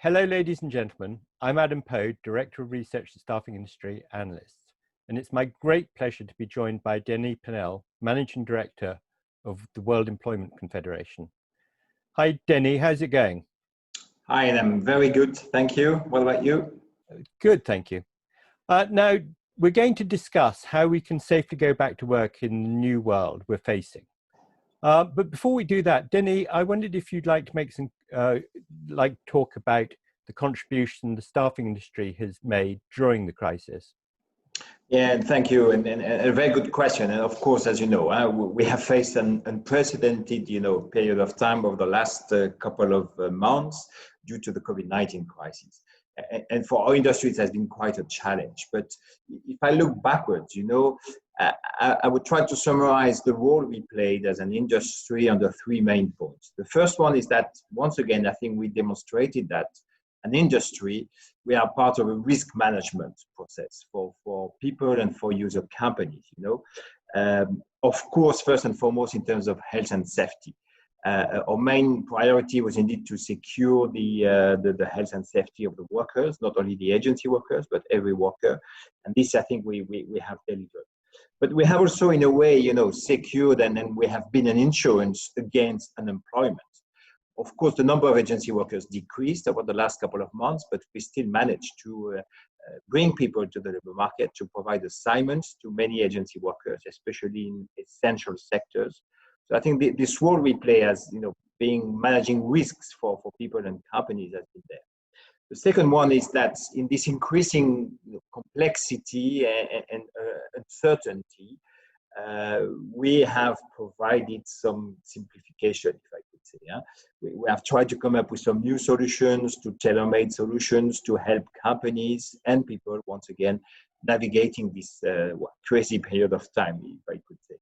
Hello, ladies and gentlemen. I'm Adam Pode, Director of Research and Staffing Industry Analysts, and it's my great pleasure to be joined by Denis Pennel, Managing Director of the World Employment Confederation. Hi, Denis. How's it going? Hi, Adam. Very good. Thank you. What about you? Good, thank you. Now, we're going to discuss how we can safely go back to work in the new world we're facing. But before we do that, Denis, I wondered if you'd like to make some, talk about the contribution the staffing industry has made during the crisis. Yeah, thank you. And a very good question. And of course, as you know, we have faced an unprecedented, period of time over the last couple of months due to the COVID-19 crisis. And for our industry, it has been quite a challenge. But if I look backwards, I would try to summarize the role we played as an industry under three main points. The first one is that, once again, I think we demonstrated that an industry, we are part of a risk management process for people and for user companies, Of course, first and foremost, in terms of health and safety. Our main priority was indeed to secure the health and safety of the workers, not only the agency workers, but every worker. And this, I think, we have delivered. But we have also, in a way, secured and we have been an insurance against unemployment. Of course, the number of agency workers decreased over the last couple of months, but we still managed to bring people to the labor market, to provide assignments to many agency workers, especially in essential sectors. So I think this role we play as, managing risks for people and companies has been there. The second one is that in this increasing complexity and uncertainty, we have provided some simplification, if I could say. We have tried to come up with some new solutions, to tailor-made solutions to help companies and people, once again, navigating this crazy period of time, if I could say.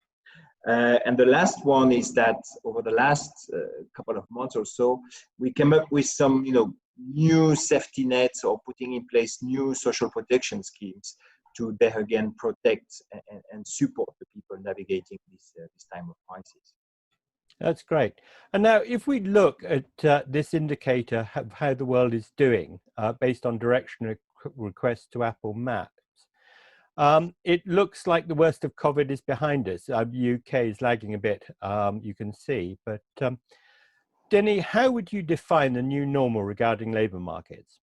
And the last one is that over the last couple of months or so, we came up with some, new safety nets or putting in place new social protection schemes to there again protect and support the people navigating this time of crisis. That's great. And now, if we look at this indicator of how the world is doing based on direction requests to Apple Maps, it looks like the worst of COVID is behind us. UK is lagging a bit, you can see. But Denis, how would you define the new normal regarding labour markets?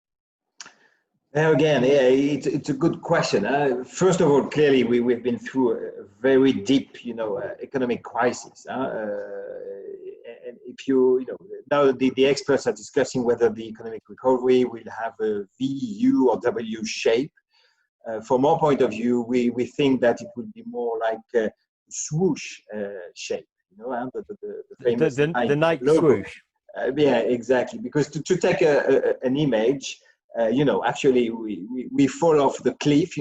Again, yeah, it's a good question. First of all, clearly, we've been through a very deep, economic crisis. And if now the experts are discussing whether the economic recovery will have a V, U, or W shape. From our point of view, we think that it will be more like a swoosh shape, the famous the Nike swoosh. Yeah, exactly. Because to take an image, actually we fall off the cliff,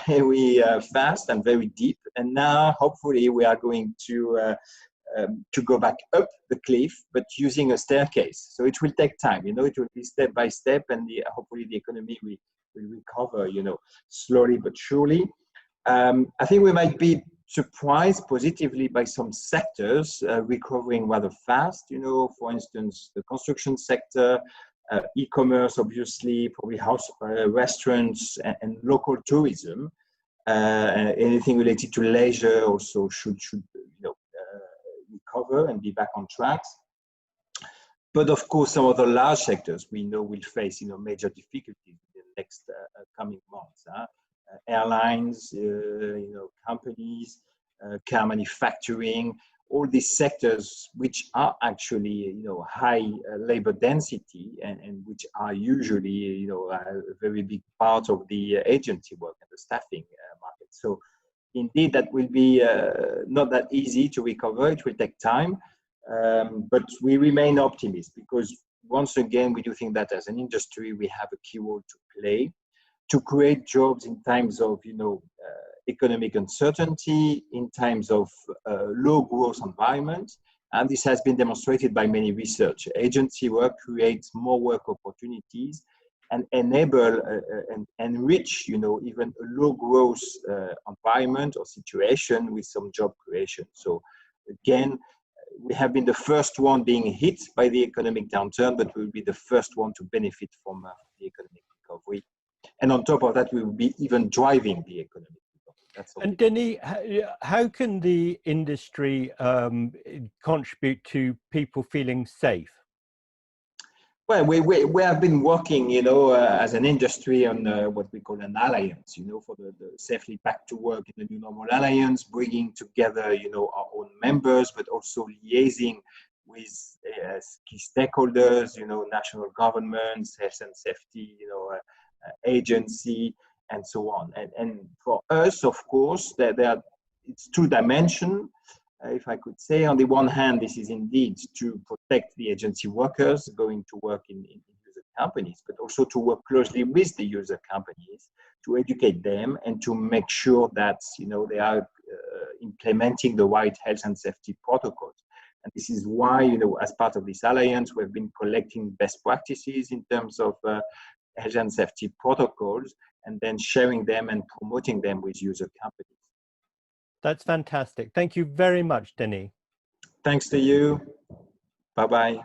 very fast and very deep. And now, hopefully, we are going to go back up the cliff, but using a staircase. So it will take time, it will be step by step, and hopefully the economy will recover, slowly but surely. I think we might be surprised positively by some sectors recovering rather fast. For instance, the construction sector, e-commerce, obviously, probably house restaurants and local tourism. Anything related to leisure also should recover and be back on track. But of course, some of the large sectors we know will face major difficulties in the next coming months. Airlines, companies, car manufacturing, all these sectors which are actually high labor density and which are usually a very big part of the agency work and the staffing market. So indeed, that will be not that easy to recover. It will take time. But we remain optimistic because, once again, we do think that as an industry, we have a key role to play to create jobs in times of, economic uncertainty, in times of low growth environment. And this has been demonstrated by many research. Agency work creates more work opportunities and enable and enrich, even a low growth environment or situation with some job creation. So again, we have been the first one being hit by the economic downturn, but we will be the first one to benefit from the economic recovery. And on top of that, we will be even driving the economic recovery. That's and Denis, how can the industry contribute to people feeling safe? Well, we have been working, as an industry on what we call an alliance, for the safely back to work in the new normal alliance, bringing together, our own members, but also liaising with key stakeholders, national governments, health and safety, agency, and so on. And for us, of course, it's two dimensions. If I could say, on the one hand, this is indeed to protect the agency workers going to work in user companies, but also to work closely with the user companies to educate them and to make sure that they are implementing the right health and safety protocols. And this is why, as part of this alliance, we've been collecting best practices in terms of health and safety protocols, and then sharing them and promoting them with user companies. That's fantastic. Thank you very much, Denis. Thanks to you. Bye-bye.